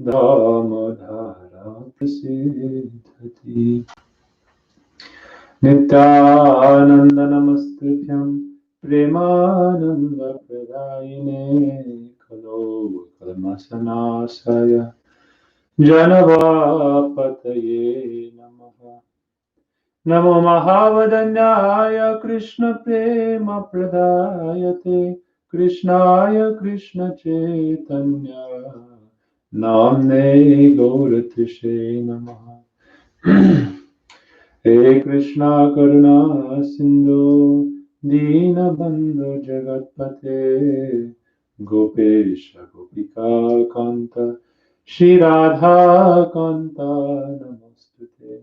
Damodara Prasiddhati. Nityananda Namastutyam Premananda Pradayine Kalo Kalmasanasaya Janavapataye Namaha. Namo Mahavadanyaya Krishna Prema Pradayate Krishnaya Krishna Chaitanya Namne Gauratishe Namaha. He Krishna Karuna Sindhu Dinabandhu Jagatpate Gopesha Gopika Kanta Shri Radha Kanta Namostute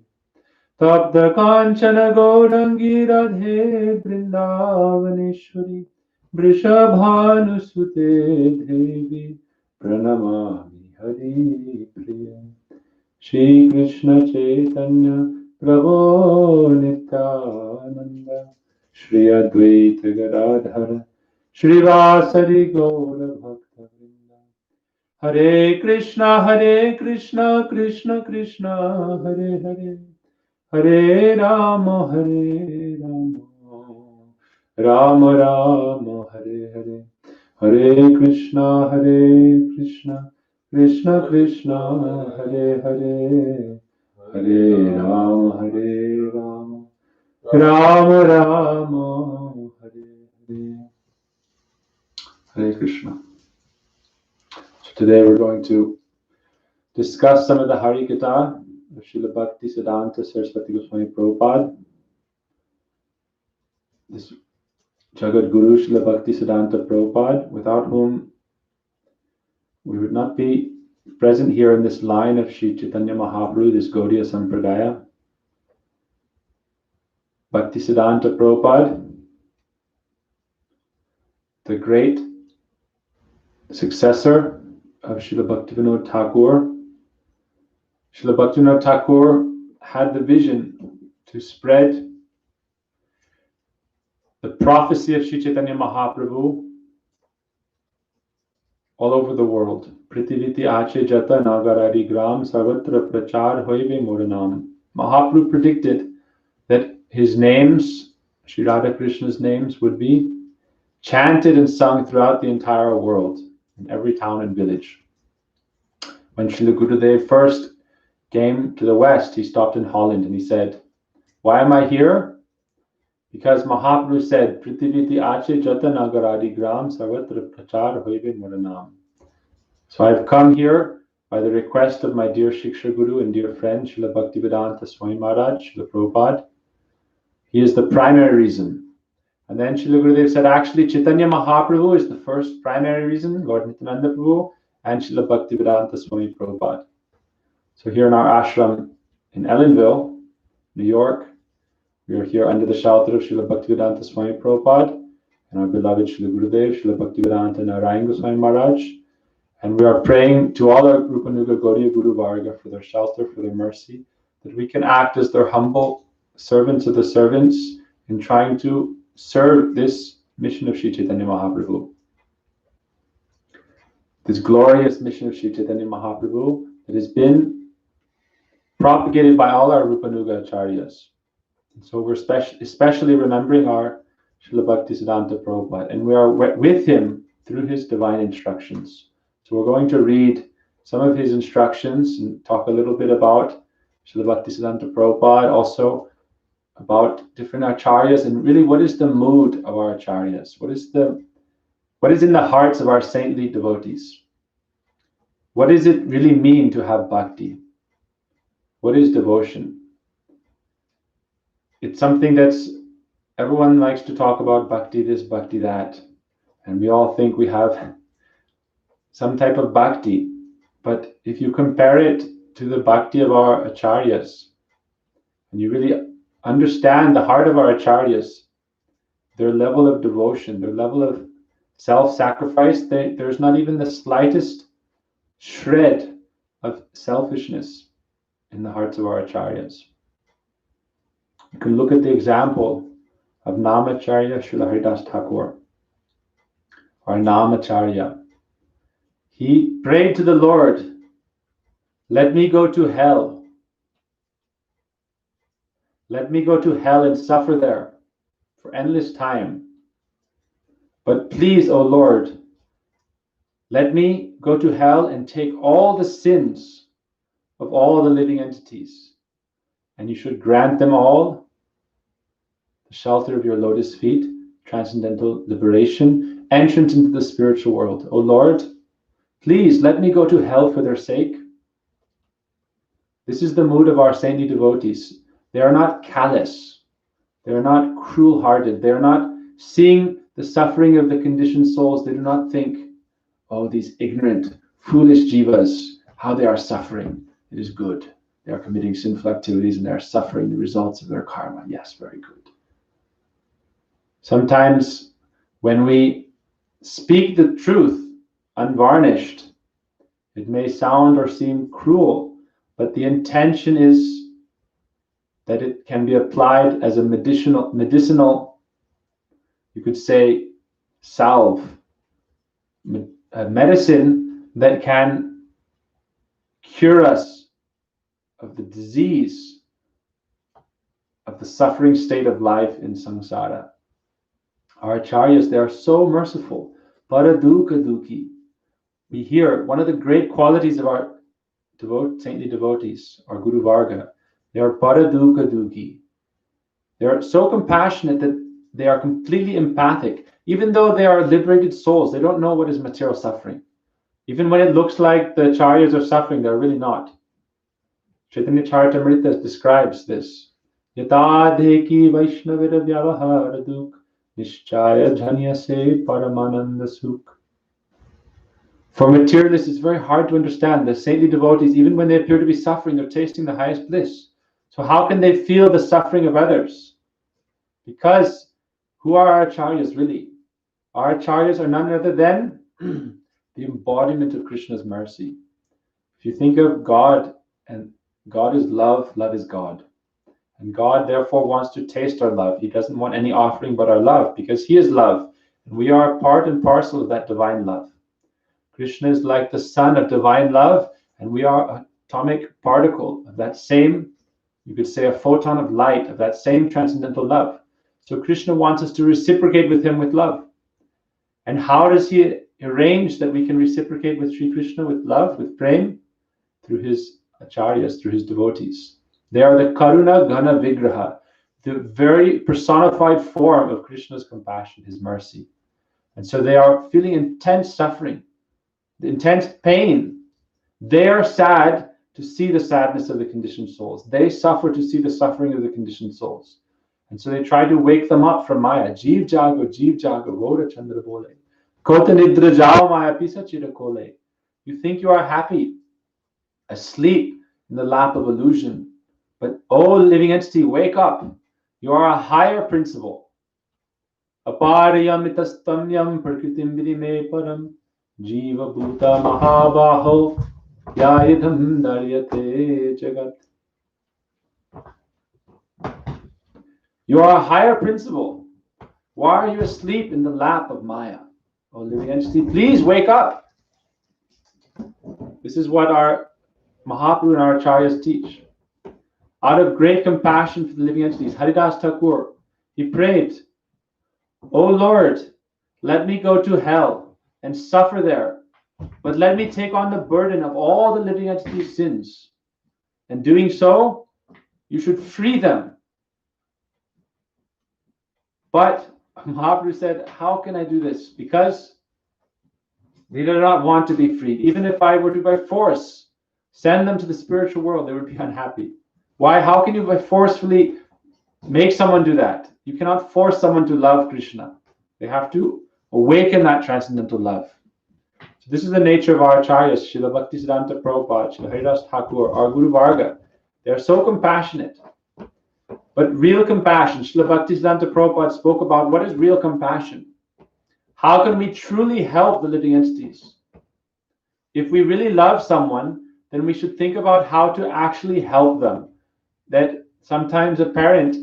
Tapta Kanchana Gaurangi Radhe Vrindavaneshwari Vrishabhanusute Devi Pranamami Hari Priya Shri Krishna Chaitanya Prabhu Nityananda Shri Advaita Gadadhara Shri Vasari Gaura Bhakta Vrinda Hare Krishna Krishna Krishna Hare Hare Hare Rama Rama Rama Hare Hare Hare Krishna Krishna Krishna Hare Hare Hare Rama Rama Rama Hare Hare. Hare Krishna. So today we're going to discuss some of the Harikatha of Srila Bhakti Siddhanta Saraswati Goswami Prabhupada. This Jagat Guru Srila Bhakti Siddhanta Prabhupada, without whom we would not be present here in this line of Sri Chaitanya Mahaprabhu, this Gaudiya Sampradaya. Bhakti Siddhanta Prabhupada, the great successor of Srila Bhaktivinoda Thakur. Srila Bhaktivinoda Thakur had the vision to spread the prophecy of Sri Chaitanya Mahaprabhu all over the world. Prithiviti ache jata nagarari gram sarvatra prachar hoive moranam. Mahaprabhu predicted that his names, Sri Radha Krishna's names, would be chanted and sung throughout the entire world, in every town and village. When Srila Gurudev first came to the West, he stopped in Holland and he said, "Why am I here? Because Mahaprabhu said, Prithiviti ache jata nagaradi gram sarvatra prachar hoive moranam." So I've come here by the request of my dear Shiksha Guru and dear friend Srila Bhaktivedanta Swami Maharaj, Srila Prabhupada. He is the primary reason. And then Srila Gurudev said, actually Chaitanya Mahaprabhu is the first primary reason, Lord Nityananda Prabhu, and Srila Bhaktivedanta Swami Prabhupada. So here in our ashram in Ellenville, New York, we are here under the shelter of Srila Bhaktivedanta Swami Prabhupada and our beloved Srila Gurudev, Srila Bhaktivedanta Narayan Goswami Maharaj. And we are praying to all our Rupanuga Gaudiya Guru Varga for their shelter, for their mercy, that we can act as their humble servants of the servants in trying to serve this mission of Sri Chaitanya Mahaprabhu. This glorious mission of Sri Chaitanya Mahaprabhu that has been propagated by all our Rupanuga Acharyas. And so we're especially remembering our Srila Bhakti Siddhanta Prabhupada, and we are with him through his divine instructions. So we're going to read some of his instructions and talk a little bit about Srila Bhakti Siddhanta Prabhupada, also about different acharyas, and really what is the mood of our acharyas? What is in the hearts of our saintly devotees? What does it really mean to have bhakti? What is devotion? It's something everyone likes to talk about, bhakti this, bhakti that, and we all think we have some type of bhakti. But if you compare it to the bhakti of our acharyas, and you really understand the heart of our acharyas, their level of devotion, their level of self-sacrifice, there's not even the slightest shred of selfishness in the hearts of our acharyas. You can look at the example of Namacharya Srila Haridas Thakur, our Namacharya. He prayed to the Lord Let me go to hell. Let me go to hell and suffer there for endless time. But please, O Lord, let me go to hell and take all the sins of all the living entities, and you should grant them all the shelter of your lotus feet, transcendental liberation, entrance into the spiritual world. O Lord, please let me go to hell for their sake. This is the mood of our saintly devotees. They are not callous. They are not cruel-hearted. They are not seeing the suffering of the conditioned souls. They do not think, oh, these ignorant, foolish jivas, how they are suffering. It is good. They are committing sinful activities and they are suffering the results of their karma. Yes, very good. Sometimes when we speak the truth unvarnished, it may sound or seem cruel, but the intention is that it can be applied as a medicinal, you could say, salve, a medicine that can cure us of the disease of the suffering state of life in samsara. Our acharyas, they are so merciful. Paraduka duki. We hear one of the great qualities of our saintly devotees, our Guru Varga, they are paraduka duki. They are so compassionate that they are completely empathic. Even though they are liberated souls, they don't know what is material suffering. Even when it looks like the acharyas are suffering, they're really not. Chaitanya Charitamrita describes this. Yata dheki vaishnavira vyavahara duk nishchaya jhanyase paramananda sukh. For materialists, it's very hard to understand. The saintly devotees, even when they appear to be suffering, they're tasting the highest bliss. So how can they feel the suffering of others? Because who are our acharyas really? Our acharyas are none other than the embodiment of Krishna's mercy. If you think of God, and God is love, love is God. And God therefore wants to taste our love. He doesn't want any offering but our love, because he is love. And we are part and parcel of that divine love. Krishna is like the sun of divine love, and we are an atomic particle of that same, you could say a photon of light, of that same transcendental love. So Krishna wants us to reciprocate with him with love. And how does he arrange that we can reciprocate with Sri Krishna with love, with prem? Through his acharyas, through his devotees. They are the Karuna Gana Vigraha, the very personified form of Krishna's compassion, his mercy. And so they are feeling intense suffering, intense pain. They are sad to see the sadness of the conditioned souls. They suffer to see the suffering of the conditioned souls. And so they try to wake them up from Maya. Jeev jago, Vora Chandra bole. Kota nidra jao Maya pisa chira kole. You think you are happy, asleep in the lap of illusion. But oh, living entity, wake up. You are a higher principle. Apariyamitastamyam prakritim vidime param jiva bhuta mahabaho yayidham daryate jagat. You are a higher principle. Why are you asleep in the lap of Maya? Oh, living entity, please wake up. This is what our Mahaprabhu and our acharyas teach. Out of great compassion for the living entities, Haridas Thakur, he prayed, "O Lord, let me go to hell and suffer there, but let me take on the burden of all the living entities' sins. And doing so, you should free them." But Mahaprabhu said, how can I do this? Because they do not want to be freed. Even if I were to by force send them to the spiritual world, they would be unhappy. Why? How can you by forcefully make someone do that? You cannot force someone to love Krishna. They have to awaken that transcendental love. So this is the nature of our acharyas, Srila Bhaktisiddhanta Prabhupada, Srila Haridas Thakur, our Guru Varga. They are so compassionate. But real compassion, Srila Bhaktisiddhanta Prabhupada spoke about what is real compassion. How can we truly help the living entities? If we really love someone, then we should think about how to actually help them. That sometimes a parent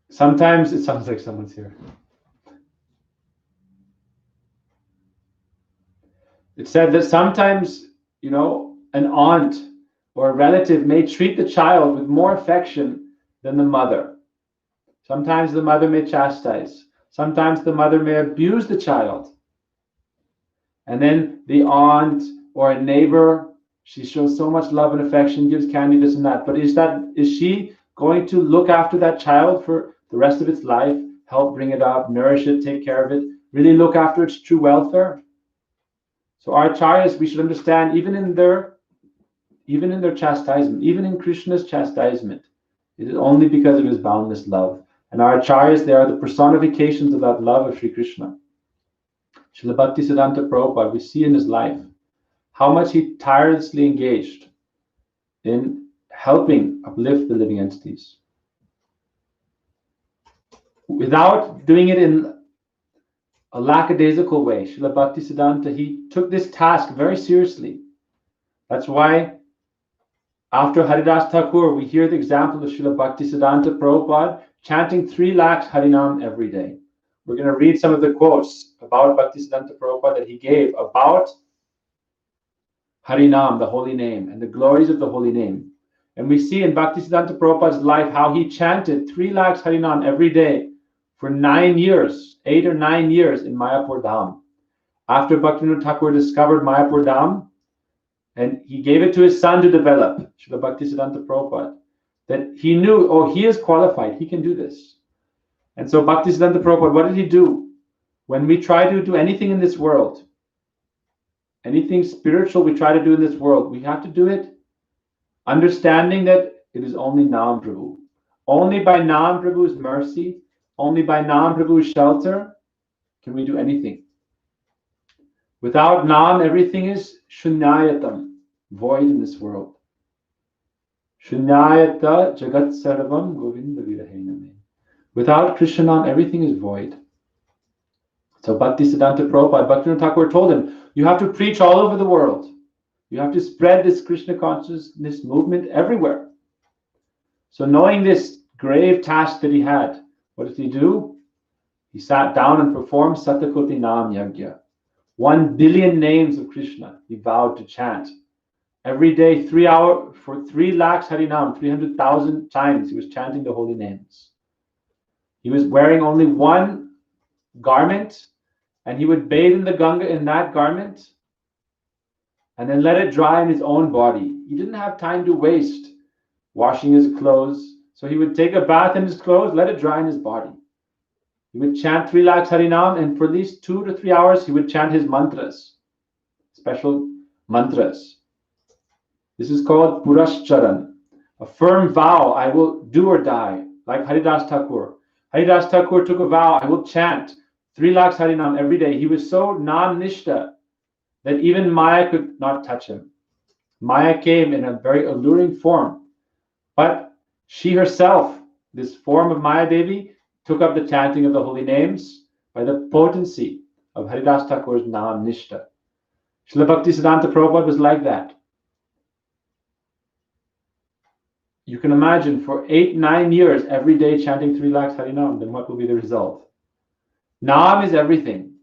sometimes it sounds like someone's here. It said that sometimes, an aunt or a relative may treat the child with more affection than the mother. Sometimes the mother may chastise. Sometimes the mother may abuse the child. And then the aunt or a neighbor, she shows so much love and affection, gives candy, this and that. But is she going to look after that child for the rest of its life, help bring it up, nourish it, take care of it, really look after its true welfare? So our acharyas, we should understand, even in their chastisement, even in Krishna's chastisement, it is only because of his boundless love. And our acharyas, they are the personifications of that love of Sri Krishna. Srila Bhaktisiddhanta Prabhupada, we see in his life how much he tirelessly engaged in helping uplift the living entities. Without doing it in a lackadaisical way, Srila Bhaktisiddhanta, he took this task very seriously. That's why after Haridas Thakur, we hear the example of Srila Bhaktisiddhanta Prabhupada chanting 3 lakhs Harinam every day. We're going to read some of the quotes about Bhaktisiddhanta Prabhupada that he gave about Harinam, the holy name, and the glories of the holy name. And we see in Bhaktisiddhanta Prabhupada's life how he chanted 3 lakhs Harinam every day for 9 years, 8 or 9 years in Mayapur Dham. After Bhaktivinoda Thakur discovered Mayapur Dham, and he gave it to his son to develop, Srila Bhaktisiddhanta Prabhupada, that he knew, he is qualified, he can do this. And so Bhaktisiddhanta Prabhupada, what did he do? When we try to do anything in this world, anything spiritual we try to do in this world, we have to do it understanding that it is only Nam Prabhu. Only by Nam Prabhu's mercy, only by Nam Prabhu's shelter can we do anything. Without Nam, everything is Shunyayatam, void in this world. Shunyayata Jagat Sarvam Govinda Virahename. Without Krishna Nam, everything is void. So Bhaktisiddhanta Prabhupada, Bhaktivinoda Thakur told him, you have to preach all over the world. You have to spread this Krishna consciousness movement everywhere. So knowing this grave task that he had, what did he do? He sat down and performed Satakoti Nam Yagya. 1 billion names of Krishna he vowed to chant. Every day, 3 hours, for 3 lakhs Harinam, 300,000 times he was chanting the holy names. He was wearing only one garment, and he would bathe in the Ganga in that garment and then let it dry in his own body. He didn't have time to waste washing his clothes. So he would take a bath in his clothes, let it dry in his body. He would chant 3 lakhs Harinam, and for at least 2 to 3 hours, he would chant his mantras, special mantras. This is called Purashcharan, a firm vow, I will do or die, like Haridas Thakur. Haridas Thakur took a vow, I will chant 3 lakhs Harinam every day. He was so Nam-nishta that even Maya could not touch him. Maya came in a very alluring form, but she herself, this form of Maya Devi, took up the chanting of the holy names by the potency of Haridas Thakur's Nam-nishta. Srila Bhaktisiddhanta Prabhupada was like that. You can imagine for 8-9 years, every day chanting 3 lakhs Harinam, then what will be the result? Nam is everything.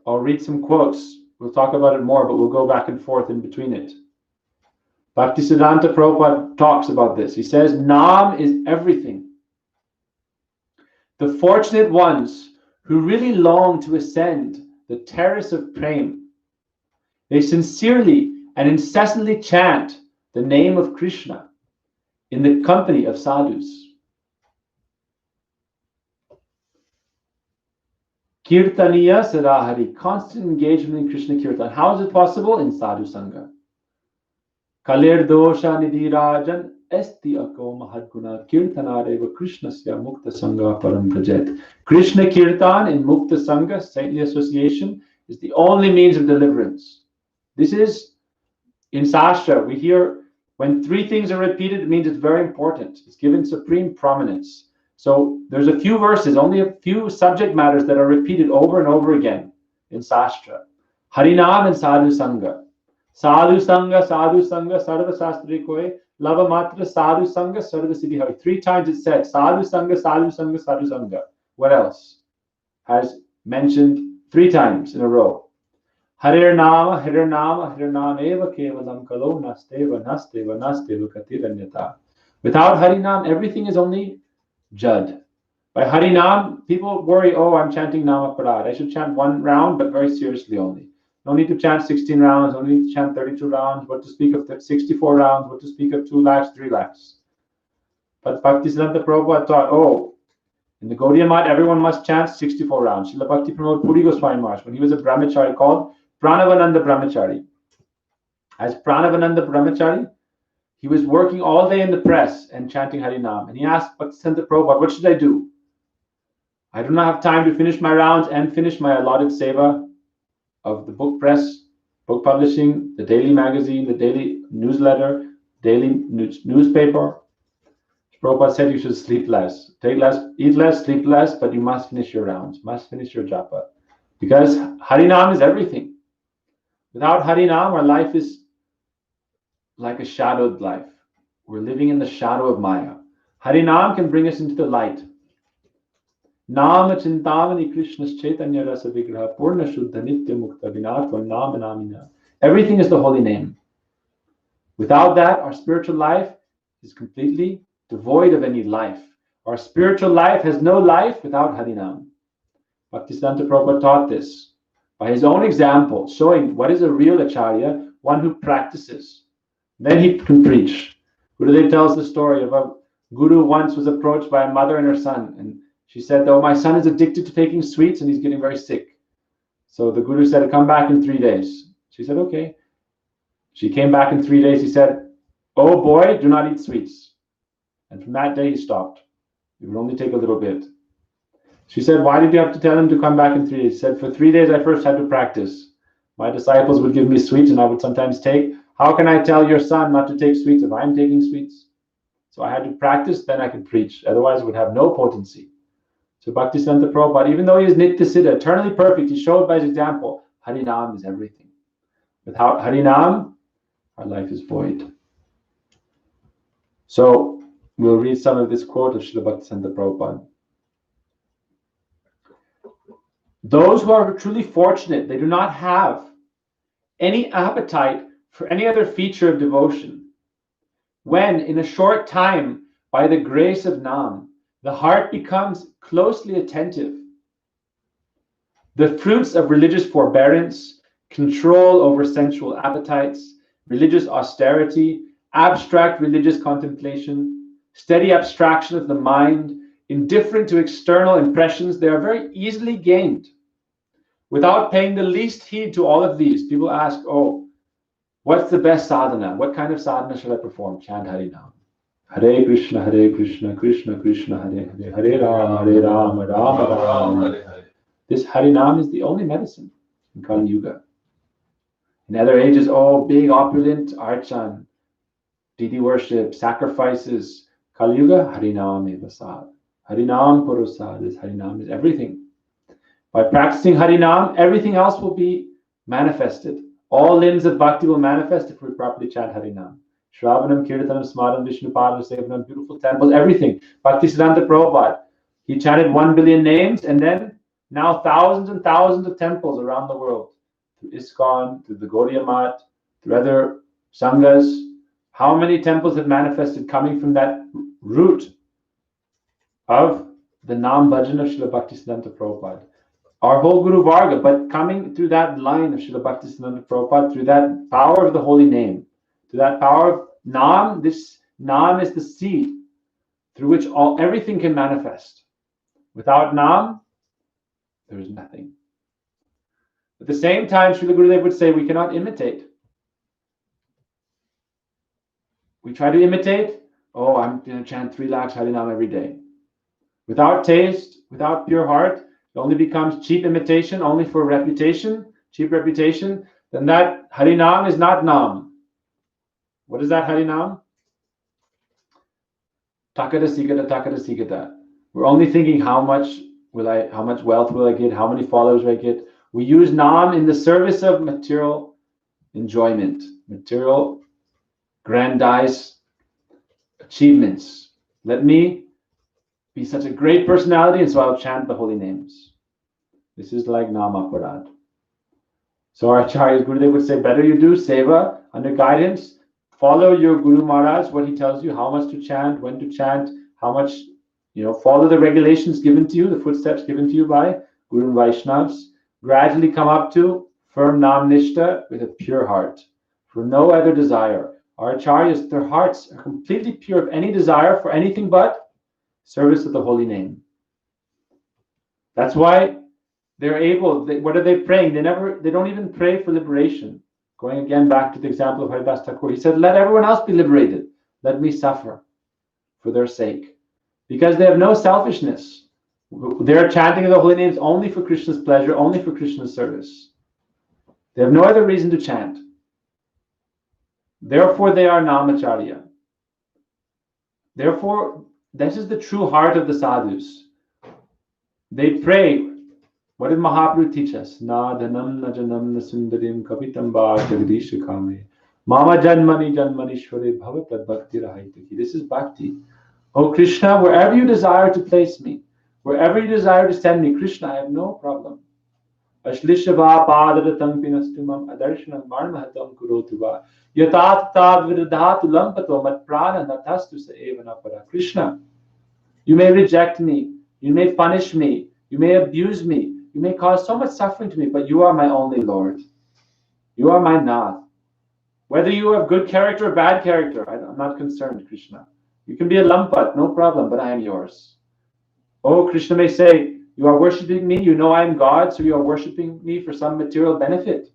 I'll read some quotes. We'll talk about it more, but we'll go back and forth in between it. Bhaktisiddhanta Prabhupada talks about this. He says, Nam is everything. The fortunate ones who really long to ascend the terrace of Prem, they sincerely and incessantly chant the name of Krishna in the company of sadhus. Kirtaniya Sarahari, constant engagement in Krishna Kirtan. How is it possible? In sadhu sangha. Kalir dosha nidhirajan esti ako mahadguna kirtanareva krishnasya mukta sangha param prajet. Krishna Kirtan in mukta sangha, saintly association, is the only means of deliverance. This is in Sastra. We hear when 3 things are repeated, it means it's very important. It's given supreme prominence. So there's a few verses, only a few subject matters that are repeated over and over again in Sastra. Harinam and Sadhu Sangha. Sadhu Sangha, Sarva Sastri Koi, Lava Matra, Sadhu Sangha, Sarva Siddhi Hari. 3 times it said Sadhu Sangha, Sadhu Sangha, Sadhu Sangha. What else? Has mentioned 3 times in a row. Harir Nama, Harir Nama, Harir Nama Eva Kevalam Kalo Nasteva Nasteva Nasteva Katiranyata. Without Harinam, everything is only Jad. By Harinam, people worry, oh, I'm chanting Nama Parad. I should chant one round, but very seriously only. No need to chant 16 rounds, no need to chant 32 rounds, what to speak of 64 rounds, what to speak of 2 lakhs, 3 lakhs. But Bhaktisiddhanta Prabhupada taught, oh, in the Gaudiya Math, everyone must chant 64 rounds. Srila Bhakti Pramod Puri Goswami Maharaj, when he was a brahmachari called Pranavananda Brahmachari. As Pranavananda Brahmachari, he was working all day in the press and chanting Harinam. And he asked Bhaktisiddhanta Prabhupada, what should I do? I do not have time to finish my rounds and finish my allotted seva of the book press, book publishing, the daily magazine, the daily newsletter, daily newspaper. Prabhupada said you should sleep less, take less, eat less, sleep less, but you must finish your rounds, must finish your japa. Because Harinam is everything. Without Harinam, our life is like a shadowed life. We're living in the shadow of Maya. Harinam can bring us into the light. Nama Chintamani Krishna's Chaitanya Rasa Vigraha Purna Shuddha Nitya Mukta Vinatva Nama Namina. Everything is the holy name. Without that, our spiritual life is completely devoid of any life. Our spiritual life has no life without Harinam. Bhaktisiddhanta Prabhupada taught this by his own example, showing what is a real acharya, one who practices. Then he can preach. Gurudev tells the story of a guru once was approached by a mother and her son, and she said, oh, my son is addicted to taking sweets and he's getting very sick. So the guru said, come back in 3 days. She said, okay. She came back in 3 days. He said, oh boy, do not eat sweets. And from that day, he stopped. He would only take a little bit. She said, why did you have to tell him to come back in 3 days? He said, for 3 days, I first had to practice. My disciples would give me sweets and I would sometimes take. How can I tell your son not to take sweets if I'm taking sweets? So I had to practice, then I could preach. Otherwise, it would have no potency. So Bhaktisiddhanta Prabhupada, even though he is Nitya Siddha, eternally perfect, he showed by his example, Harinam is everything. Without Harinam, our life is void. So we'll read some of this quote of Srila Bhaktisiddhanta Prabhupada. Those who are truly fortunate, they do not have any appetite for any other feature of devotion. When, in a short time, by the grace of Nam, the heart becomes closely attentive, the fruits of religious forbearance, control over sensual appetites, religious austerity, abstract religious contemplation, steady abstraction of the mind, indifferent to external impressions, they are very easily gained. Without paying the least heed to all of these, people ask, oh, what's the best sadhana? What kind of sadhana should I perform? Chant Harinam. Hare Krishna, Krishna Krishna, Hare Hare, Hare Rama, Rama Rama, Hare Hare. This Harinam is the only medicine in Kali Yuga. In other ages, oh, big, opulent archan, deity worship, sacrifices. Kali Yuga, Harinam eva sad. Harinam purusad. This Harinam is everything. By practicing Harinam, everything else will be manifested. All limbs of bhakti will manifest if we properly chant Harinam. Shravanam, Kirtanam, Smaranam, Vishnupadam, Sevanam, beautiful temples, everything. Bhaktisiddhanta Prabhupada, he chanted 1 billion names, and then now thousands and thousands of temples around the world. Through ISKCON, through the Gaudiya Math, through other sanghas. How many temples have manifested coming from that root of the Nam Bhajan of Srila Bhaktisiddhanta Prabhupada? Our whole Guru Varga, but coming through that line of Srila Bhaktisiddhanta Prabhupada, through that power of the holy name, through that power of Nam, this Nam is the seed through which everything can manifest. Without Nam, there is nothing. At the same time, Srila Gurudev would say we cannot imitate. We try to imitate, oh, I'm going to chant 3 lakhs Harinam every day. Without taste, without pure heart, it only becomes cheap imitation, only for reputation, cheap reputation. Then that Harinam is not Nam. What is that Harinam? Takata Sikata, Takata Sikata. We're only thinking how much wealth will I get, how many followers will I get. We use Nam in the service of material enjoyment, material grandiose achievements. Let me be such a great personality, and so I'll chant the holy names. This is like Nama Parad. So our Acharyas, Gurudev would say, better you do seva under guidance. Follow your Guru Maharaj, what he tells you, how much to chant, when to chant, how much, follow the regulations given to you, the footsteps given to you by Guru and Vaishnavas. Gradually come up to firm Nam Nishta with a pure heart, for no other desire. Our Acharyas, their hearts are completely pure of any desire for anything but service of the holy name. That's why they're able, what are they praying? They don't even pray for liberation. Going again back to the example of Haridas Thakur, he said, let everyone else be liberated. Let me suffer for their sake. Because they have no selfishness. They're chanting the holy names only for Krishna's pleasure, only for Krishna's service. They have no other reason to chant. Therefore, they are Namacharya. Therefore, this is the true heart of the sadhus. They pray. What did Mahaprabhu teach us? Na dhanam na janam na sundarim kapitam ba jagdisha kame. Mama janmani janmanishware bhavatad bhakti rahaitaki. This is bhakti. Oh Krishna, wherever you desire to place me, wherever you desire to send me, Krishna, I have no problem. Ashlishava padadatam pinastumam adarshanam marmahatam kurotuva. Yatat tad viradhatu lampato mat prana natastu sa evana para. Krishna, you may reject me, you may punish me, you may abuse me, you may cause so much suffering to me, but you are my only Lord. You are my Nath. Whether you have good character or bad character, I'm not concerned, Krishna. You can be a lampat, no problem, but I am yours. Oh, Krishna may say, you are worshipping me, you know I am God, so you are worshipping me for some material benefit.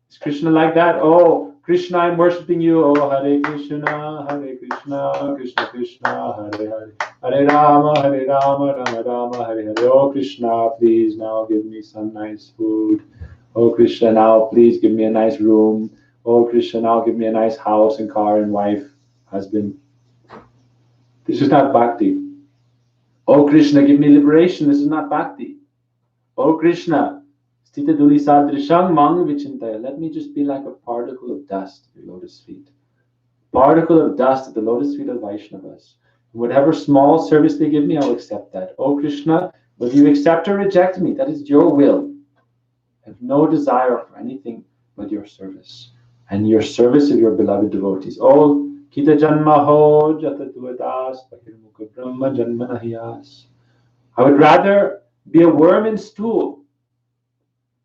Is Krishna like that? Oh, Krishna, I'm worshipping you. Oh, Hare Krishna, Krishna Krishna, Hare Hare. Hare Rama, Rama Rama, Hare Hare. Oh, Krishna, please now give me some nice food. Oh, Krishna, now please give me a nice room. Oh, Krishna, now give me a nice house and car and wife, husband. This is not bhakti. Oh, Krishna, give me liberation. This is not bhakti. Oh, Krishna, Stita Duli Sadrisham Mang Vichintaya. Let me just be like a particle of dust at your lotus feet. Particle of dust at the lotus feet of Vaishnavas. Whatever small service they give me, I will accept that. Oh Krishna, whether you accept or reject me, that is your will. I have no desire for anything but your service. And your service of your beloved devotees. Oh, Kita Janma Ho Jatatuadas Pakirmukha Brahma Janmanahiyas. I would rather be a worm in stool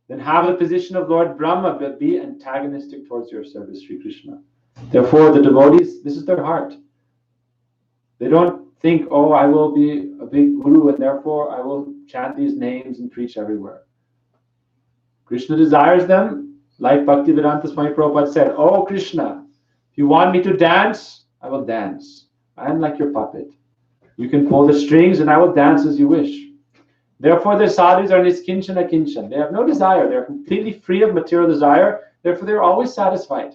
than have the position of Lord Brahma, but be antagonistic towards your service, Sri Krishna. Therefore, the devotees, this is their heart. They don't think, oh, I will be a big guru and therefore I will chant these names and preach everywhere. Krishna desires them, like Bhaktivedanta Swami Prabhupada said, oh Krishna, if you want me to dance, I will dance. I am like your puppet. You can pull the strings and I will dance as you wish. Therefore, the sadhus are niskinchana kinchan. They have no desire. They're completely free of material desire. Therefore, they're always satisfied.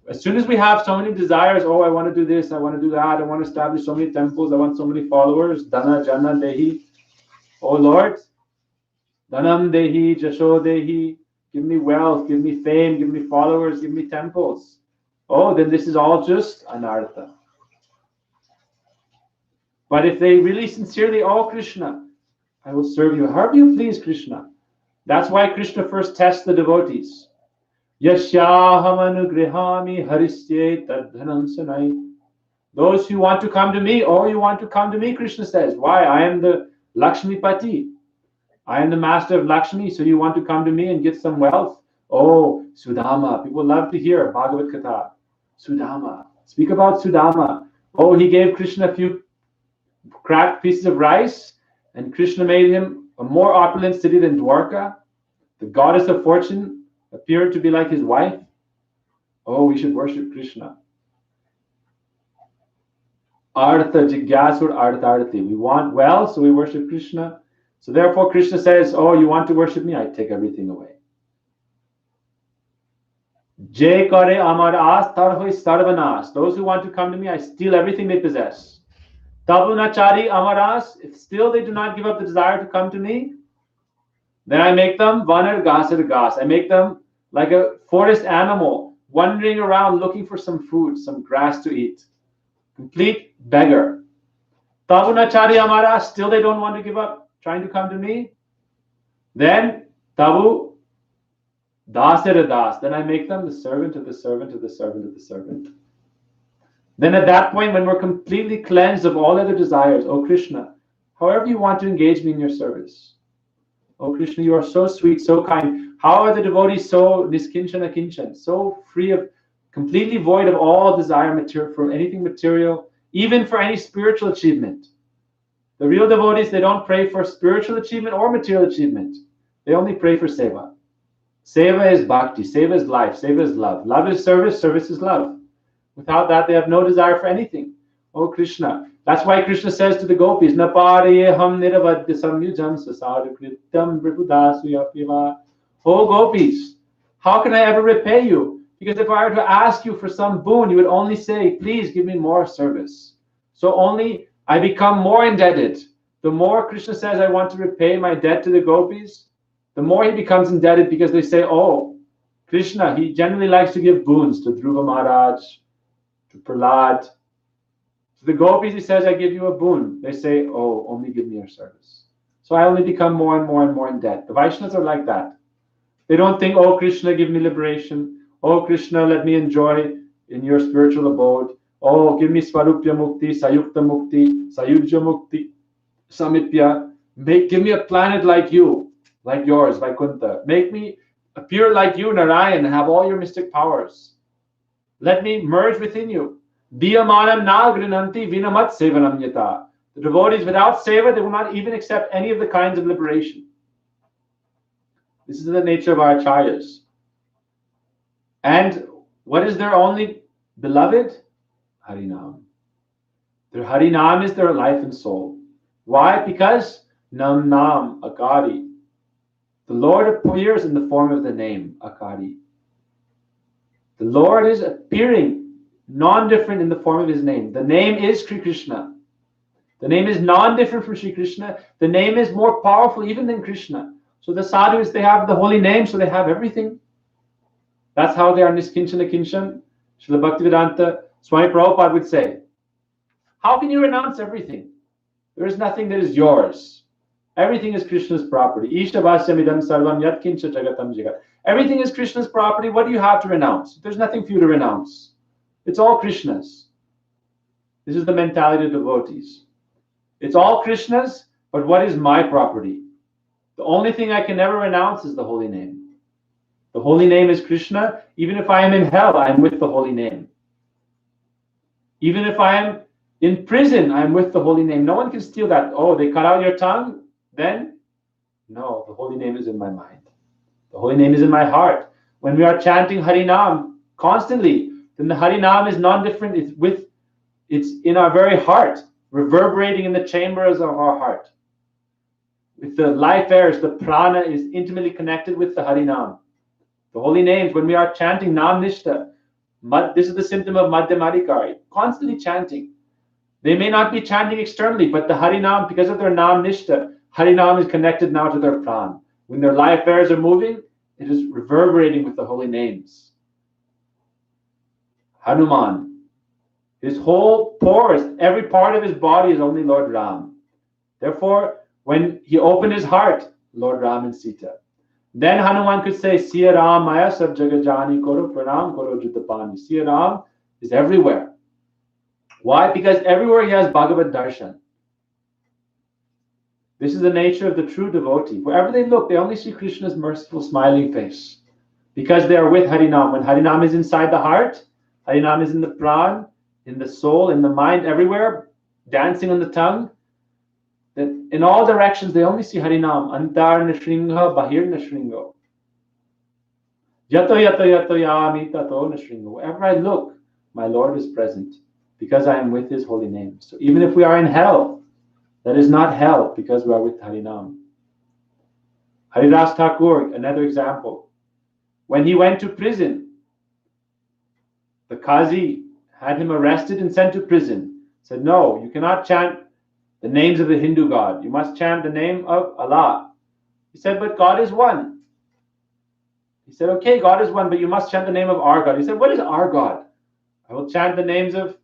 As soon as we have so many desires, oh, I want to do this, I want to do that, I want to establish so many temples, I want so many followers, Dana, Jana, Dehi. Oh Lord, Dhanam Dehi, Jasho Dehi, give me wealth, give me fame, give me followers, give me temples. Oh, then this is all just anartha. But if they really sincerely, oh Krishna, I will serve you. However you please, Krishna. That's why Krishna first tests the devotees. Yashyaham anugrihami harisye tadhanam sanai. Those who want to come to me, oh, you want to come to me, Krishna says. Why? I am the Lakshmi Pati. I am the master of Lakshmi, so you want to come to me and get some wealth? Oh, Sudama. People love to hear Bhagavad Gita. Sudama. Speak about Sudama. Oh, he gave Krishna a few cracked pieces of rice, and Krishna made him a more opulent city than Dwarka. The goddess of fortune appeared to be like his wife. Oh, we should worship Krishna. Artha jigyasur artharthi. We want wealth, so we worship Krishna. So therefore Krishna says, oh, you want to worship me? I take everything away. Je kare amar as tar hoy sarvanas. Those who want to come to me, I steal everything they possess. Tabunachari amaras, if still they do not give up the desire to come to me, then I make them vanar gasar gas. I make them like a forest animal wandering around looking for some food, some grass to eat. Complete beggar. Tabunachari amaras, still they don't want to give up trying to come to me. Then Tabu dasara das. Then I make them the servant of the servant of the servant of the servant. Then at that point, when we're completely cleansed of all other desires, oh Krishna, however you want to engage me in your service. Oh Krishna, you are so sweet, so kind. How are the devotees so niskinchana kinchan, so free of, completely void of all desire material for anything material, even for any spiritual achievement. The real devotees, they don't pray for spiritual achievement or material achievement. They only pray for seva. Seva is bhakti, seva is life, seva is love. Love is service, service is love. Without that, they have no desire for anything. Oh Krishna. That's why Krishna says to the gopis, Napariyeham niravadya samyujam sasadukritam vribudasuyapyava. Oh gopis, how can I ever repay you? Because if I were to ask you for some boon, you would only say, please give me more service. So only I become more indebted. The more Krishna says I want to repay my debt to the gopis, the more he becomes indebted, because they say, oh, Krishna, he generally likes to give boons to Dhruva Maharaj, to Prahlad. To the gopis, he says, I give you a boon. They say, oh, only give me your service. So I only become more and more and more in debt. The Vaishnavas are like that. They don't think, oh, Krishna, give me liberation. Oh, Krishna, let me enjoy in your spiritual abode. Oh, give me Swarupya Mukti, Sayukta Mukti, Sayujya Mukti, Samipya. Give me a planet like you, like yours, Vaikuntha. Make me appear like you, Narayan, and have all your mystic powers. Let me merge within you. Diyamanam nagrinanti vinamat sevanam yata. The devotees, without seva, they will not even accept any of the kinds of liberation. This is the nature of our acharyas. And what is their only beloved? Harinam. Their Harinam is their life and soul. Why? Because Nam Nam Akari. The Lord appears in the form of the name Akari. The Lord is appearing non-different in the form of his name. The name is Sri Krishna. The name is non-different from Sri Krishna. The name is more powerful even than Krishna. So the sadhus, they have the holy name, so they have everything. That's how they are niskinchana kinchan. Srila Bhaktivedanta Swami Prabhupada would say, how can you renounce everything? There is nothing that is yours. Everything is Krishna's property. Ishavasya sarvam yat kincha jagatam jagat. Everything is Krishna's property. What do you have to renounce? There's nothing for you to renounce. It's all Krishna's. This is the mentality of devotees. It's all Krishna's, but what is my property? The only thing I can never renounce is the holy name. The holy name is Krishna. Even if I am in hell, I am with the holy name. Even if I am in prison, I am with the holy name. No one can steal that. Oh, they cut out your tongue? Then? No, the holy name is in my mind. The holy name is in my heart. When we are chanting Harinam constantly, then the Harinam is non-different. It's in our very heart, reverberating in the chambers of our heart. With the life airs, the prana is intimately connected with the Harinam. The holy names, when we are chanting Nam Nishta, this is the symptom of Madhyamadikari, constantly chanting. They may not be chanting externally, but the Harinam, because of their Nam Nishta, Harinam is connected now to their pran. When their life airs are moving, it is reverberating with the holy names. Hanuman, his whole pores, every part of his body is only Lord Ram. Therefore, when he opened his heart, Lord Ram and Sita. Then Hanuman could say, Siya Ram Maya Sab Jagajani Koro Pranam Koro Jutapani. Siya Ram is everywhere. Why? Because everywhere he has Bhagavad Darshan. This is the nature of the true devotee. Wherever they look, they only see Krishna's merciful, smiling face. Because they are with Harinam. When Harinam is inside the heart, Harinam is in the pran, in the soul, in the mind, everywhere, dancing on the tongue. That in all directions, they only see Harinam. Antar Nashringa, Bahir Nashringo. Yato Yato Yato Yami Tato Nashringo. Wherever I look, my Lord is present. Because I am with his holy name. So even if we are in hell, that is not hell, because we are with Harinam. Haridas Thakur, another example. When he went to prison, the Qazi had him arrested and sent to prison. Said, no, you cannot chant the names of the Hindu God. You must chant the name of Allah. He said, but God is one. He said, okay, God is one, but you must chant the name of our God. He said, what is our God? I will chant the names of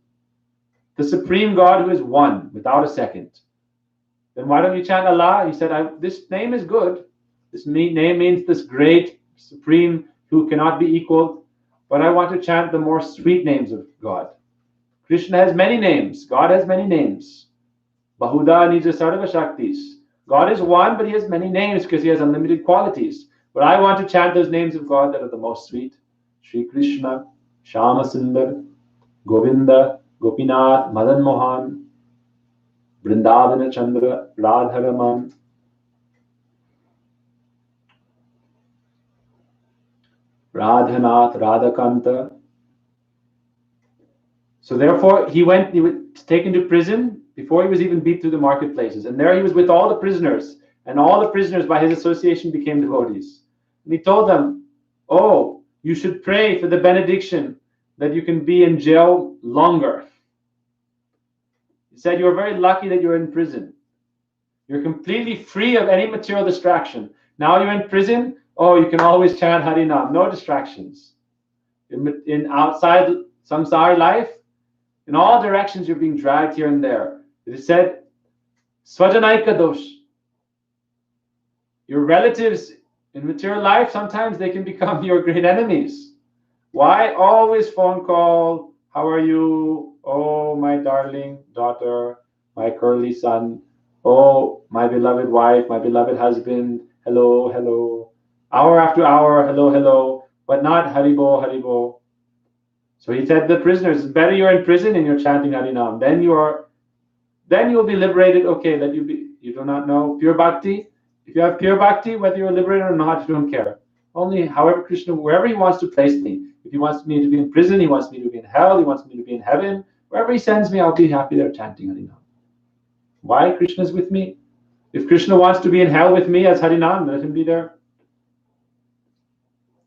the supreme God who is one, without a second. Then why don't you chant Allah? He said, this name is good. This name means this great, supreme, who cannot be equaled, but I want to chant the more sweet names of God. Krishna has many names. God has many names. Bahuda Nija Sarva Shaktis. God is one, but he has many names because he has unlimited qualities. But I want to chant those names of God that are the most sweet. Sri Krishna, Shama Sundar, Govinda, Gopinath, Madan Mohan, Vrindavana Chandra, Radharaman, Radhanath, Radhakanta. So therefore, he was taken to prison before he was even beat through the marketplaces. And there he was with all the prisoners. And all the prisoners, by his association, became devotees. And he told them, oh, you should pray for the benediction that you can be in jail longer. He said, you are very lucky that you're in prison. You're completely free of any material distraction. Now you're in prison, oh, you can always chant Harinam, no distractions. In outside samsara life, in all directions you're being dragged here and there. It is said, Svajanaika dosh. Your relatives in material life, sometimes they can become your great enemies. Why? Always phone call. How are you? Oh, my darling daughter, my curly son. Oh, my beloved wife, my beloved husband. Hello, hello. Hour after hour, hello, hello. But not Haribo, Haribo. So he said to the prisoners, it's better you're in prison and you're chanting Harinam. Then you'll be liberated. Okay, that you do not know pure bhakti. If you have pure bhakti, whether you're liberated or not, you don't care. Only however Krishna, wherever he wants to place me. If he wants me to be in prison, he wants me to be in hell, he wants me to be in heaven. Wherever he sends me, I'll be happy there chanting Harinam. Why? Krishna is with me. If Krishna wants to be in hell with me as Harinam, let him be there.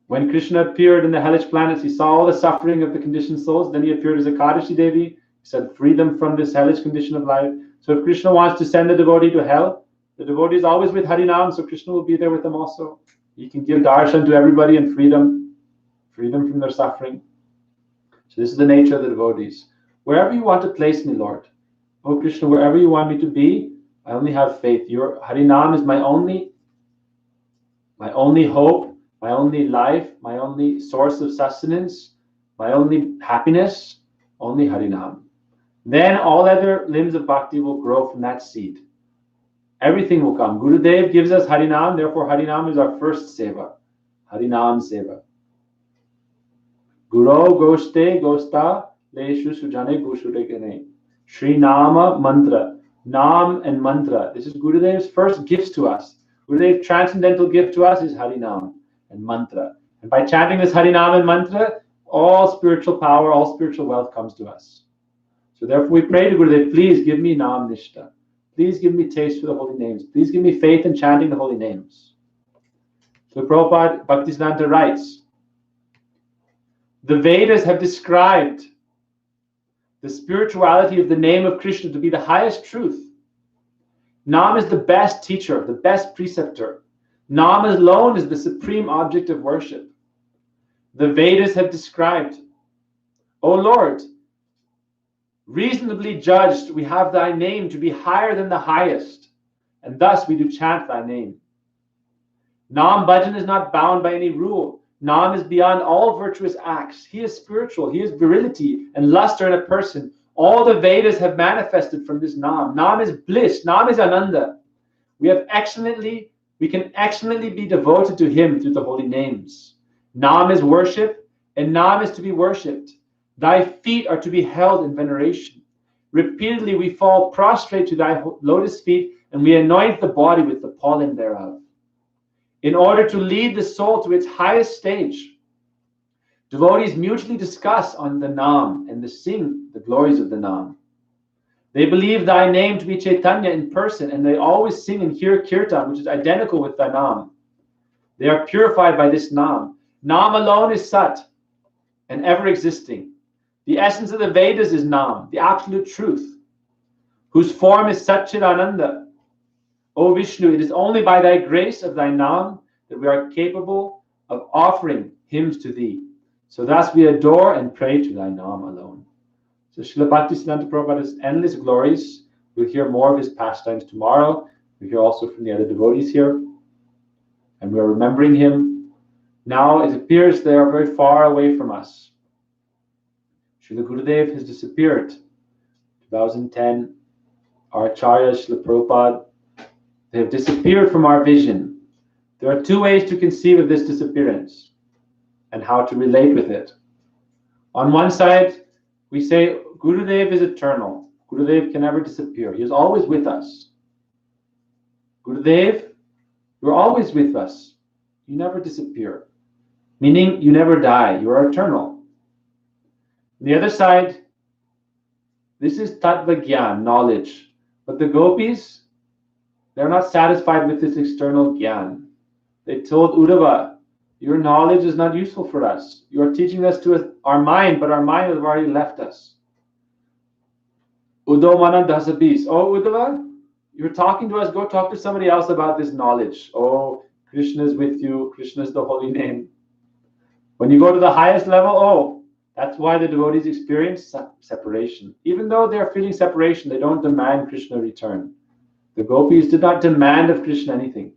When Krishna appeared in the hellish planets, he saw all the suffering of the conditioned souls. Then he appeared as a Ekadashi Devi. He said, free them from this hellish condition of life. So if Krishna wants to send the devotee to hell, the devotee is always with Harinam, so Krishna will be there with them also. He can give darshan to everybody and free them from their suffering. So this is the nature of the devotees. Wherever you want to place me, Lord, oh Krishna, wherever you want me to be, I only have faith. Your Harinam is my only hope, my only life, my only source of sustenance, my only happiness, only Harinam. Then all other limbs of bhakti will grow from that seed. Everything will come. Gurudev gives us Harinam, therefore Harinam is our first seva. Harinam seva. Guru goshte gosta leshu sujane gushuregane. Sri Nama mantra. Nam and mantra. This is Gurudev's first gifts to us. Gurudev's transcendental gift to us is Harinam and mantra. And by chanting this Harinam and mantra, all spiritual power, all spiritual wealth comes to us. So therefore we pray to Gurudev, please give me Nam Nishta. Please give me taste for the holy names. Please give me faith in chanting the holy names. So Prabhupada Bhaktisiddhanta writes, the Vedas have described the spirituality of the name of Krishna to be the highest truth. Nam is the best teacher, the best preceptor. Nam alone is the supreme object of worship. The Vedas have described, O Lord, reasonably judged, we have thy name to be higher than the highest, and thus we do chant thy name. Nam Bhajan is not bound by any rule. Nam is beyond all virtuous acts. He is spiritual. He is virility and luster in a person. All the Vedas have manifested from this Nam. Nam is bliss. Nam is Ananda. We can excellently be devoted to him through the holy names. Nam is worship, and Nam is to be worshipped. Thy feet are to be held in veneration. Repeatedly we fall prostrate to thy lotus feet, and we anoint the body with the pollen thereof. In order to lead the soul to its highest stage, devotees mutually discuss on the Nam and sing the glories of the Nam. They believe thy name to be Chaitanya in person, and they always sing and hear Kirtan, which is identical with thy Nam. They are purified by this Nam. Nam alone is Sat and ever existing. The essence of the Vedas is Nam, the absolute truth, whose form is Satchidananda. O Vishnu, it is only by thy grace of thy Nam that we are capable of offering hymns to thee. So thus we adore and pray to thy Nam alone. So Srila Bhaktisiddhanta Prabhupada's endless glories. We'll hear more of his pastimes tomorrow. We hear also from the other devotees here. And we are remembering him Now it appears they are very far away from us. Srila Gurudev has disappeared. 2010, our Acharya Srila Prabhupada, they have disappeared from our vision. There are two ways to conceive of this disappearance and how to relate with it. On one side, we say Gurudev is eternal. Gurudev can never disappear. He is always with us. Gurudev, you're always with us. You never disappear. Meaning you never die. You are eternal. On the other side, this is Tattva Gyan, knowledge. But the gopis, they're not satisfied with this external Gyan. They told Uddhava, your knowledge is not useful for us. You are teaching us to our mind, but our mind has already left us. Uddhavana dasabis. Oh, Uddhava, you're talking to us. Go talk to somebody else about this knowledge. Oh, Krishna is with you. Krishna is the holy name. When you go to the highest level, oh, that's why the devotees experience separation. Even though they're feeling separation, they don't demand Krishna return. The gopis did not demand of Krishna anything.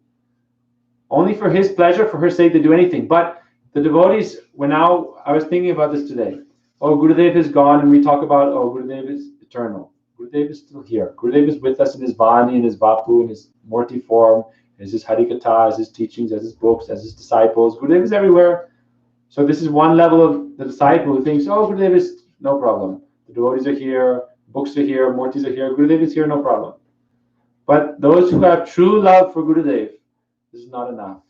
Only for his pleasure, for her sake, they do anything. But the devotees were now, I was thinking about this today. Oh, Gurudev is gone, and we talk about, oh, Gurudev is eternal. Gurudev is still here. Gurudev is with us in his Vani, in his Vapu, in his Murti form, as his Harikatha, as his teachings, as his books, as his disciples. Gurudev is everywhere. So this is one level of the disciple who thinks, oh, Gurudev is no problem. The devotees are here, books are here, Murtis are here, Gurudev is here, no problem. But those who have true love for Gurudev, this is not enough.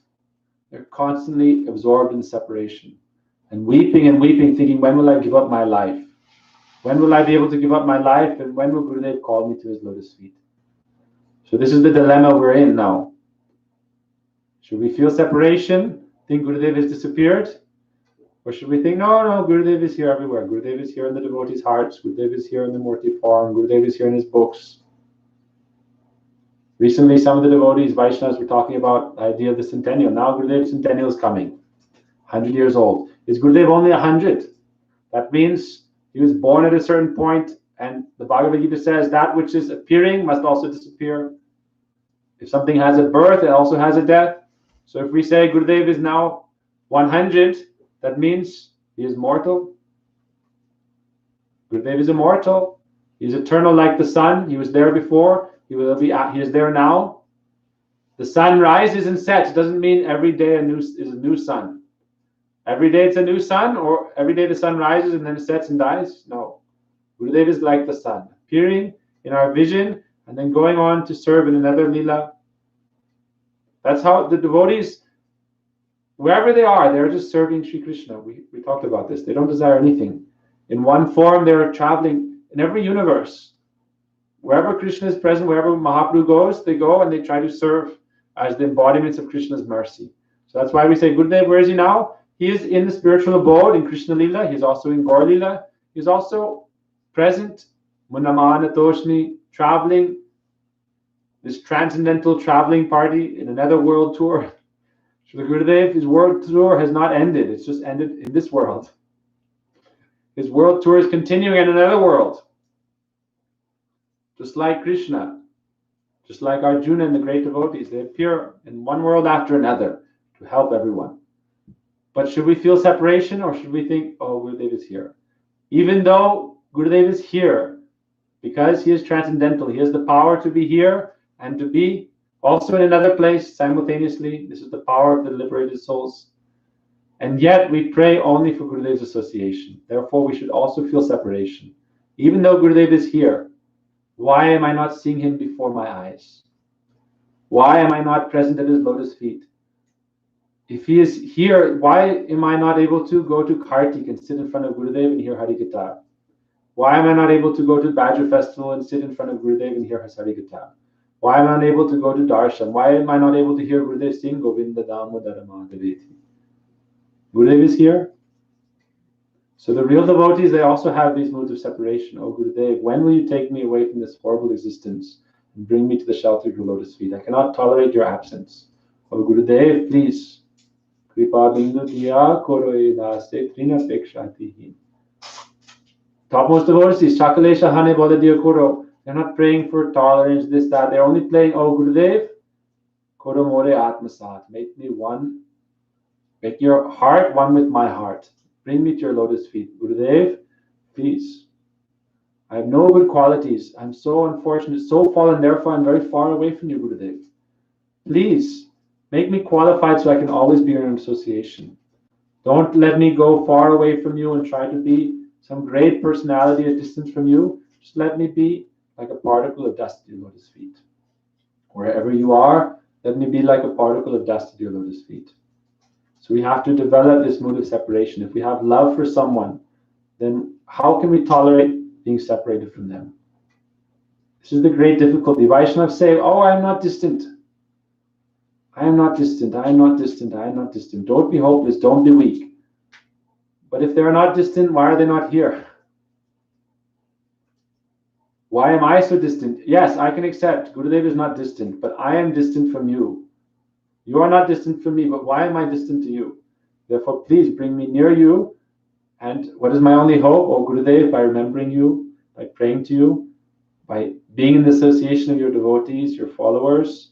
They're constantly absorbed in separation and weeping, thinking, when will I give up my life? When will I be able to give up my life? And when will Gurudev call me to his lotus feet? So this is the dilemma we're in now. Should we feel separation, think Gurudev has disappeared? Or should we think, no, Gurudev is here everywhere. Gurudev is here in the devotees' hearts. Gurudev is here in the Murti form. Gurudev is here in his books. Recently, some of the devotees, Vaishnavas, were talking about the idea of the centennial. Now Gurudev's centennial is coming, 100 years old. Is Gurudev only 100? That means he was born at a certain point, and the Bhagavad Gita says that which is appearing must also disappear. If something has a birth, it also has a death. So if we say Gurudev is now 100, that means he is mortal. Gurudev is immortal. He is eternal like the sun. He was there before. He is there now. The sun rises and sets. It doesn't mean every day is a new sun. Every day it's a new sun, or every day the sun rises and then it sets and dies. No. Gurudev is like the sun, appearing in our vision and then going on to serve in another lila. That's how the devotees, wherever they are, they're just serving Sri Krishna. We talked about this. They don't desire anything. In one form, they're traveling in every universe. Wherever Krishna is present, wherever Mahaprabhu goes, they go and they try to serve as the embodiments of Krishna's mercy. So that's why we say, Gurudev, where is he now? He is in the spiritual abode in Krishna Lila. He's also in Gaur Lila. He's also present, Munamana Toshni, traveling, this transcendental traveling party in another world tour. Srila Gurudev, his world tour has not ended. It's just ended in this world. His world tour is continuing in another world. Just like Krishna, just like Arjuna and the great devotees, they appear in one world after another to help everyone. But should we feel separation, or should we think, oh, Gurudev is here? Even though Gurudev is here, because he is transcendental, he has the power to be here and to be also in another place simultaneously. This is the power of the liberated souls. And yet we pray only for Gurudev's association. Therefore, we should also feel separation. Even though Gurudev is here, why am I not seeing him before my eyes? Why am I not present at his lotus feet? If he is here, why am I not able to go to Kartik and sit in front of Gurudev and hear Harikatha? Why am I not able to go to Badger Festival and sit in front of Gurudev and hear his Harikatha? Why am I not able to go to Darshan? Why am I not able to hear Gurudev sing Govinda Damodara Madhaveti? Gurudev is here. So the real devotees, they also have these moods of separation. Oh Gurudev, when will you take me away from this horrible existence and bring me to the shelter of your lotus feet? I cannot tolerate your absence. Oh Gurudev, please. Kripa bindu diya koro edase trina pekshatihin. Topmost devotees, Chakalesha Hane Bola diya koro. They're not praying for tolerance, this, that. They're only praying, oh Gurudev, koro more atmasat. Make me one Make your heart one with my heart. Bring me to your lotus feet. Gurudev, please. I have no good qualities. I'm so unfortunate, so fallen, therefore I'm very far away from you, Gurudev. Please, make me qualified so I can always be in association. Don't let me go far away from you and try to be some great personality at distance from you. Just let me be like a particle of dust at your lotus feet. Wherever you are, let me be like a particle of dust at your lotus feet. So we have to develop this mood of separation. If we have love for someone, then how can we tolerate being separated from them? This is the great difficulty. Vaishnavas say, oh, I am not distant. I am not distant. I am not distant. I am not distant. Don't be hopeless. Don't be weak. But if they're not distant, why are they not here? Why am I so distant? Yes, I can accept Gurudev is not distant, but I am distant from you. You are not distant from me, but why am I distant to you? Therefore, please bring me near you. And what is my only hope? Oh, Gurudev, by remembering you, by praying to you, by being in the association of your devotees, your followers,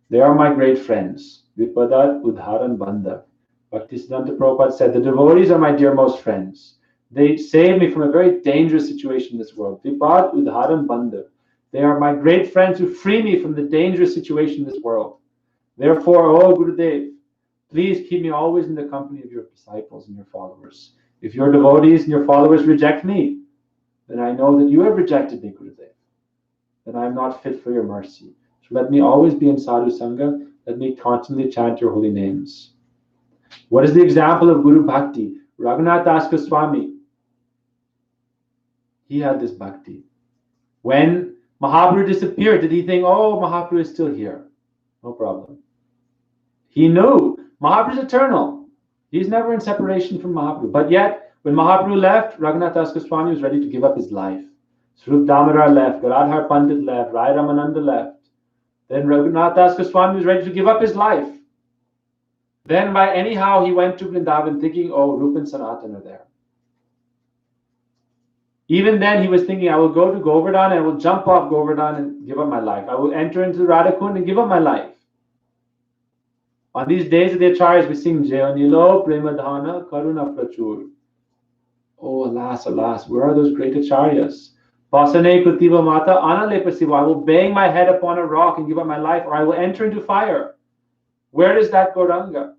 they are my great friends. Vipadat Udharan Bandha. Bhaktisiddhanta Prabhupada said, the devotees are my dearmost friends. They save me from a very dangerous situation in this world. Vipad Udharan Bandha. They are my great friends who free me from the dangerous situation in this world. Therefore, oh Gurudev, please keep me always in the company of your disciples and your followers. If your devotees and your followers reject me, then I know that you have rejected me, Gurudev. Then I am not fit for your mercy. So let me always be in sadhu sangha. Let me constantly chant your holy names. What is the example of Guru Bhakti? Raghunath Das Goswami, he had this bhakti. When Mahaprabhu disappeared, did he think, oh, Mahaprabhu is still here? No problem. He knew Mahaprabhu is eternal. He's never in separation from Mahaprabhu. But yet, when Mahaprabhu left, Raghunath Das Goswami was ready to give up his life. Swarup Damodar left, Gadadhar Pandit left, Rai Ramananda left. Then Raghunath Das Goswami was ready to give up his life. Then by anyhow, he went to Vrindavan thinking, oh, Rupa and Sanatan are there. Even then, he was thinking, I will go to Govardhan, I will jump off Govardhan and give up my life. I will enter into Radhakund and give up my life. On these days of the Acharyas, we sing, Jayanilo Premadhana Karuna Prachur. Oh, alas, alas, where are those great Acharyas? Vasane Kutiva Mata Anale Pasiva. I will bang my head upon a rock and give up my life, or I will enter into fire. Where is that Gauranga?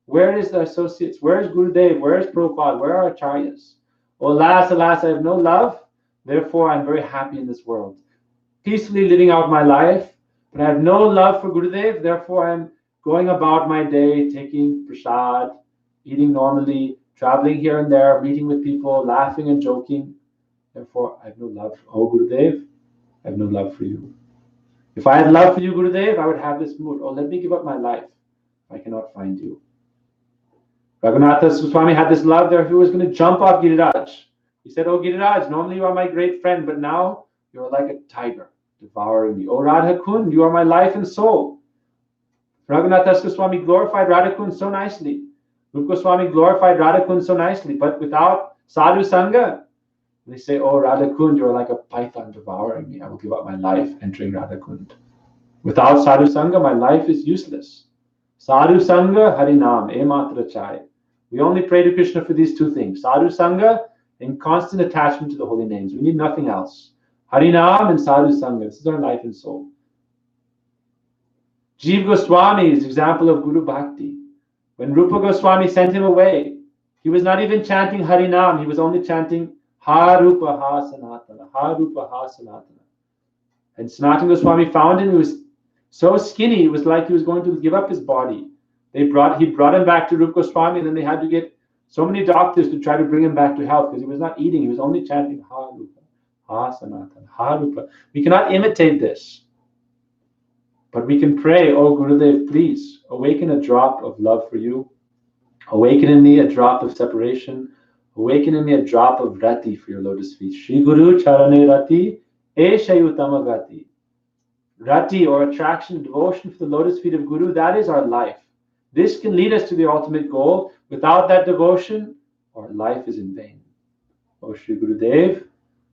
Where is the associates? Where is Gurudev? Where is Prabhupada? Where are Acharyas? Oh, alas, alas, I have no love. Therefore, I'm very happy in this world. Peacefully living out my life, but I have no love for Gurudev. Therefore, I'm going about my day, taking prasad, eating normally, traveling here and there, meeting with people, laughing and joking. Therefore, I have no love for, oh, Gurudev, I have no love for you. If I had love for you, Gurudev, I would have this mood. Oh, let me give up my life if I cannot find you. Raghunath Goswami had this love there. He was going to jump off Giriraj. He said, oh, Giriraj, normally you are my great friend, but now you are like a tiger devouring me. Oh, Radhakund, you are my life and soul. Raghunath Goswami glorified Radhakund so nicely. Rupa Goswami glorified Radhakund so nicely, but without sadhu sangha, they say, oh, Radhakund, you are like a python devouring me. I will give up my life entering Radhakund. Without sadhu sangha, my life is useless. Sadhu sangha, harinam, ematra chai. We only pray to Krishna for these two things. Sadhu sangha and constant attachment to the holy names. We need nothing else. Harinam and sadhu sangha. This is our life and soul. Jiva Goswami is an example of Guru Bhakti. When Rupa Goswami sent him away, he was not even chanting Harinam. He was only chanting Ha Rupa Ha Sanatana. Ha Rupa Ha Sanatana. And Sanatana Goswami found him. He was so skinny, it was like he was going to give up his body. He brought him back to Rupa Goswami, and then they had to get so many doctors to try to bring him back to health because he was not eating. He was only chanting Ha Rupa, Ha Sanatan, Ha Rupa. We cannot imitate this. But we can pray, oh Gurudev, please awaken a drop of love for you. Awaken in me a drop of separation. Awaken in me a drop of rati for your lotus feet. Shri Guru Charane Rati, Eshayutama Gati. Rati, or attraction, devotion for the lotus feet of Guru, that is our life. This can lead us to the ultimate goal. Without that devotion, our life is in vain. Oh Shri Gurudev,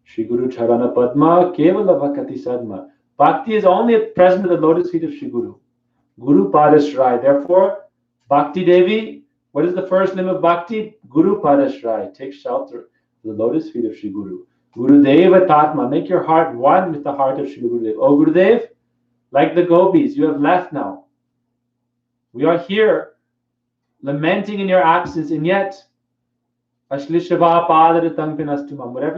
Shri Guru Charana Padma, Kevala Bhakati Sadma. Bhakti is only present at the lotus feet of Shri Guru. Guru Padashrai. Therefore, Bhakti Devi, What is the first limb of bhakti? Guru Padashray. Take shelter of the lotus feet of Sri Guru. Gurudeva Tatma. Make your heart one with the heart of Sri Gurudev. Oh Gurudev, like the gopis, you have left now. We are here lamenting in your absence, and yet whatever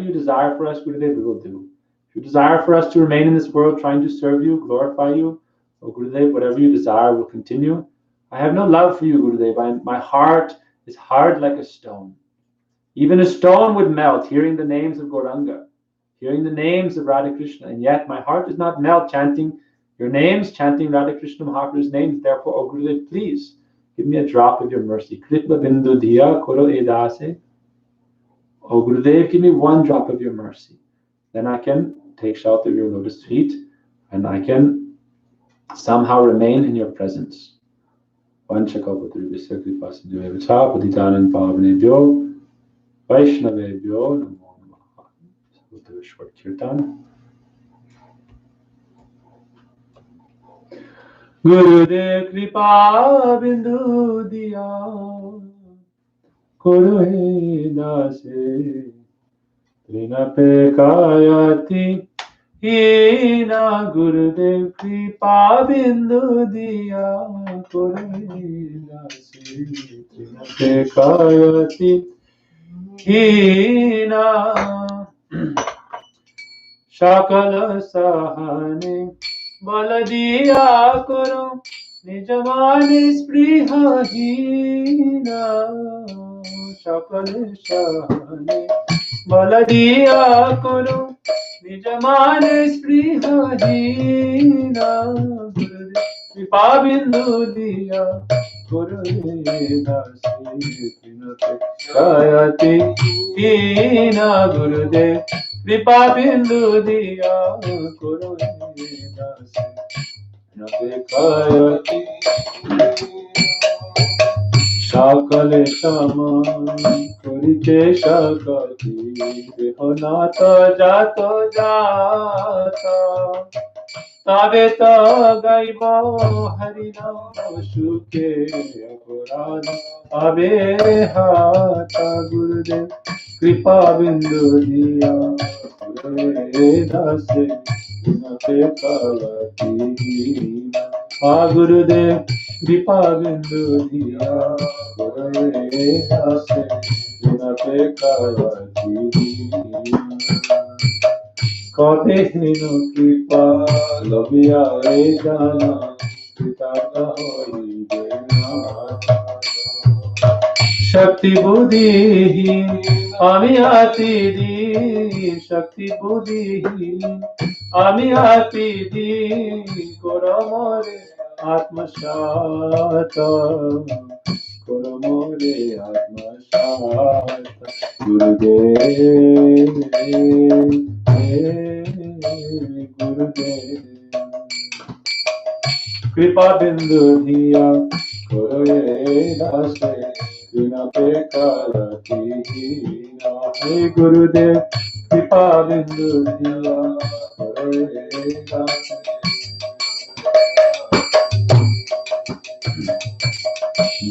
you desire for us, Gurudev, we will do. If you desire for us to remain in this world trying to serve you, glorify you, oh Gurudev, whatever you desire will continue. I have no love for you, Gurudev. My heart is hard like a stone. Even a stone would melt hearing the names of Gauranga, hearing the names of Radha Krishna, and yet my heart does not melt chanting your names, chanting Radha Krishna Mahaprabhu's names. Therefore, oh Gurudev, please give me a drop of your mercy. Kripa bindu diya koro edase. Oh Gurudev, give me one drop of your mercy. Then I can take shelter of your lotus feet and I can somehow remain in your presence. Vanchakalpatarubhasya kripasinduevcha patitanam pavanebhyo Vaishnavebhyo namo namaha. So we'll do a short kirtan. Gurudev kripa bindu diya koro he dase trinape kayati hina Gurudev kripa bindu diya koro he dase trinape kayati hina shakala sahane bal diya karo nijamani spriha hina shakala sahane bal diya karo nijamani spriha hina kripa bindu diya karo he dase trinape kayati hina Gurudev kripa bindu diya koro he dase trinape kayati sakale saman koriche sakati behonata jato jata tabe ta gaibo harinam suke apurana abe hata Gurudev kripa bindu diya koro he dase trinape kayati Gurudev kripa bindu diya koro he dase trinape kayati Kote hino kripa lobiya e jana kritaka hori jena Shakti buddhi ami ati di Shakti buddhi ami ati di Koro more atma shata Koro more atma shata Gurudev Gurudev Kripa bindu diya koro he dase trinape kayati hina Hey Gurudev Kripa bindu diya koro he dase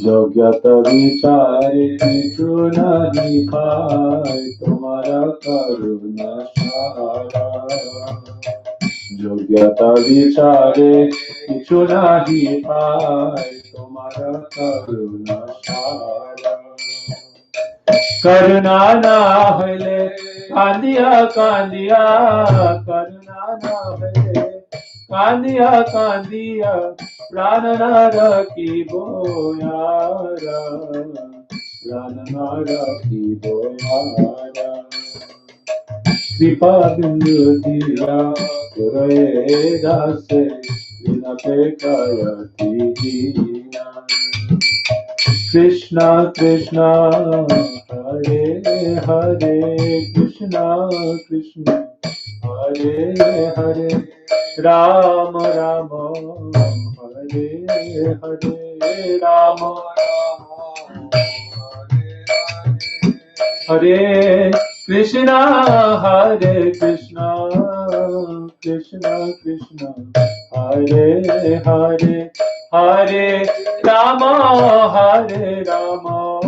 Yogyata vichare kichu nahi paai tumhara karuna sara Yogyata vichare kichu nahi paai tumhara karuna sara Karuna na hoile kandiya kandiya Karuna na hoile kandiya kandiya Prananara ki boyara Prananara ki boyara Kripa bindu diya koro he dase trinape kayati hina Krishna Krishna Hare Hare Krishna Krishna Hare Hare Rama Rama Hare Hare Rama Hare Krishna Hare Krishna Krishna Krishna Hare Hare Hare Rama, Hare Rama,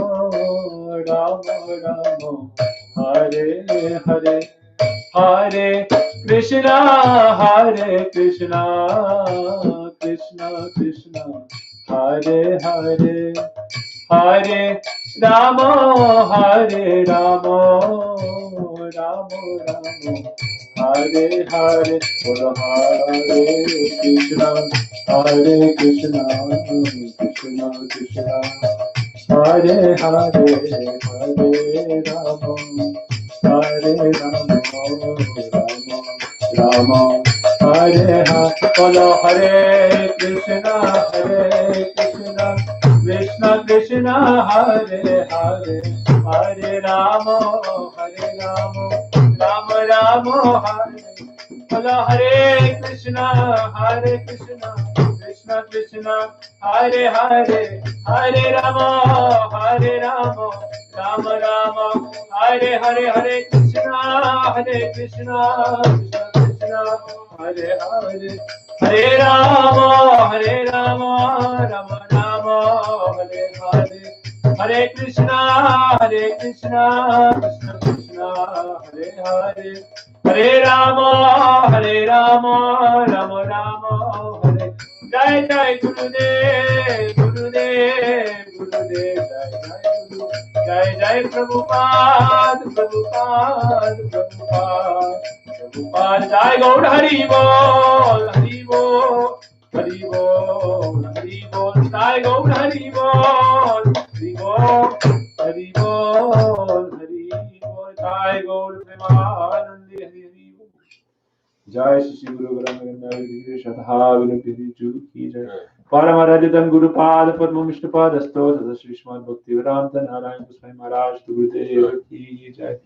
Rama Rama, Hare Hare, Hare Krishna, Hare Krishna, Krishna Krishna, Hare Hare, Hare Rama, Hare Rama, Rama Rama, Hare Hare, Hare Krishna, Hare Krishna, Krishna Krishna, Hare Hare, Hare Rama, Hare Rama, Rama Rama, Hare Hare. Bolo Hare Krishna, Krishna Krishna, Hare Hare, Hare Rama, Rama Rama, Hare. Bolo Hare Krishna, Krishna Krishna, Hare Hare, Hare Rama, Rama Rama, Hare Hare, Hare Krishna, Krishna Krishna, Hare Hare, Hare Rama, Rama Rama, Hare Hare, Hare Krishna, Krishna Krishna, Hare Hare, Hare Rama, Rama Rama, Hare. Jai Jai Gurudev, Gurudev, Gurudev, Jai Jai Prabhupada, Prabhupada, Prabhupada, Prabhupada, Jai Gaur Hari Bol, Hari Bol, Hari Bol, Hari Bol, Jai Gaur Hari Bol, Hari Bol, Hari Bol, Hari Bol, Jai Gaur Premanandi, Hari Bol. जय श्री गुरु ग्रंथ की जय। परमरजतम गुरुपाद पद्म विष्णुपाद स्तो श्रीष्मान भक्ति वेदांत नारायण गोस्वामी महाराज गुरुदेव की जय।